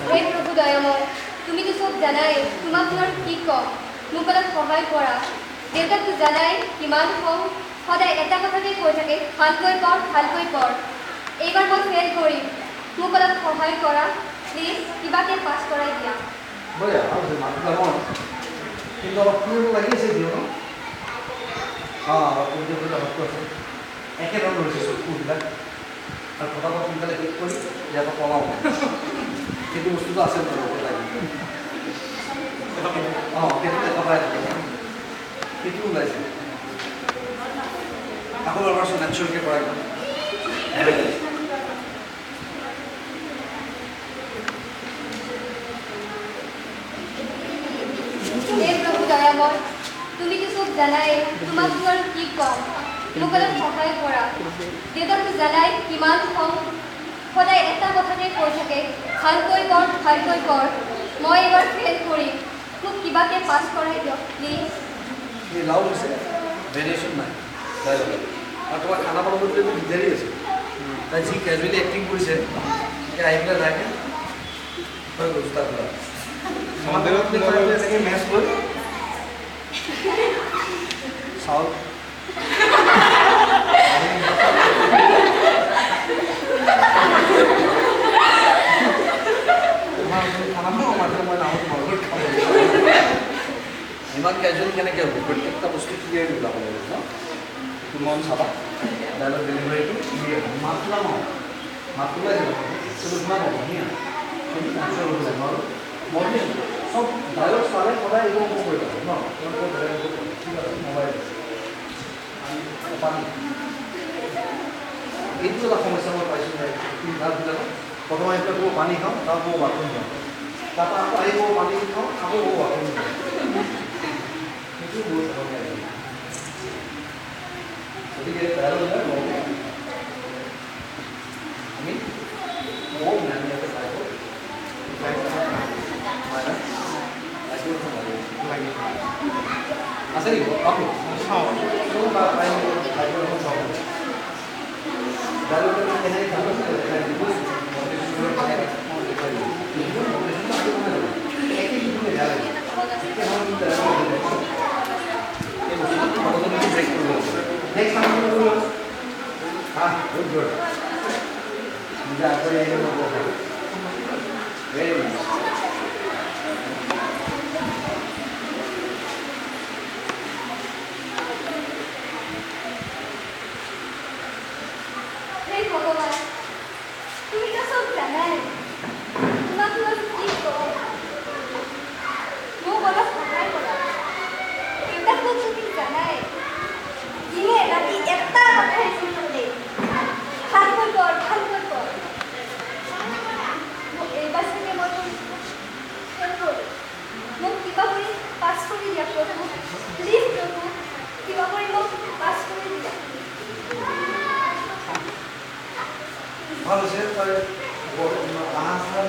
হে প্ৰভু দয়াময়, তুমিতো চব জানাই, তোমাক মই কি ক'ম, মোক অলপ সহায় কৰা। দেউতাকতো জানাই কিমান খং, সদায় এটা কথাকে কৈ থাকে, ভালকৈ পঢ়। এইবাৰ মই ফেইল কৰিম, মোক অলপ সহায় কৰা প্লিজ, কিবাকে পাছ কৰাই দিয়া। বঢ়িয়া, কিন্তু অলপ ফুৰিব লাগিছে দিওঁ ন? অলপ ফুৰিব আছে একেধৰণৰ হৈছে চকুবিলাক আৰু ফটাফট সোনকালে শেষ কৰি ইয়াৰ পৰা পলাওঁ সেইটো বস্তুটো আছে সেইটো দেখা পাই থাকে সেইটো ওলাইছে আকৌ এবাৰ নেচাৰেলকৈ কৰাই হে প্ৰভু দয়াময়, তুমিতো চব জানাই, তোমাক মই কি ক'ম, মোক অলপ সহায় কৰা। দেউতাকতো জানাই কিমান খং, সদায় এটা কথাকে কৈ থাকে, ভালকৈ পঢ়। মই এইবাৰ ফেইল কৰিম, মোক কিবাকে পাছ কৰাই দিয়ক প্লিজ। লাউড হৈছে ভেৰিয়েশ্যন নাই আৰু তোমাৰ খানা বনাবলৈ দিগদাৰী আছে তাই যি কেজুৱেলি এক্টিং কৰিছে এতিয়া আহি পেলাই লাগে হৈ গৈছোঁ তাৰ পৰা এনেকৈ মেচ কৰি চাউল ইমান কেজুৱেল কেনেকৈ হ'ব প্ৰত্যেকটা বস্তু ক্লিয়াৰ ওলাব লাগিব ন মন চাবা ডাইলগ ডেলিভাৰীটো ক্লিয়াৰ হ'ব মাতটো নামাওঁ মাতটো ওলাই যাব সেইটো শুনা পাব ধুনীয়া সেইটো কনচিয়াৰ হ'ব লাগিব আৰু মই চব ডাইলগ চালে সদায় এইটো অংক কৰিব ন ঠিক আছে মোবাইল পানী এইটো এটা সমস্যা মই পাইছোঁ তিনিটাবিলাকত প্ৰথমে এতিয়া ক'ব পানী খাওঁ তাৰ ক'ব বাথৰুম যাওঁ তাৰপৰা আকৌ আহি ক'ব পানী খাওঁ আকৌ ক'ব বাথৰুম যাওঁ সেইটো বহুত সময় গতিকে ডাইলগবিলাক লওঁতে আমি বহুত নামীয়াকৈ চাই আছে নেকি চাওঁ Next time you will good, good. Very nice. Hey ভগৱান, তুমি তো চব জানাই, তোমাক মই কি ক'ম, মোক অলপ সহায় কৰা। দেউতাকতো তুমি জানাই দিনে ৰাতি এটা কথাই শুনিলে ভালকৈ পঢ় এইবাৰ চাগে মই ফেইল কৰিম, মোক কিবা কৰি পাছ কৰি দিয়া প্ৰভু প্লিজ প্ৰভু কিবা কৰি মোক পাছ কৰি দিয়া। ভাল হৈছে তই আহা চাহ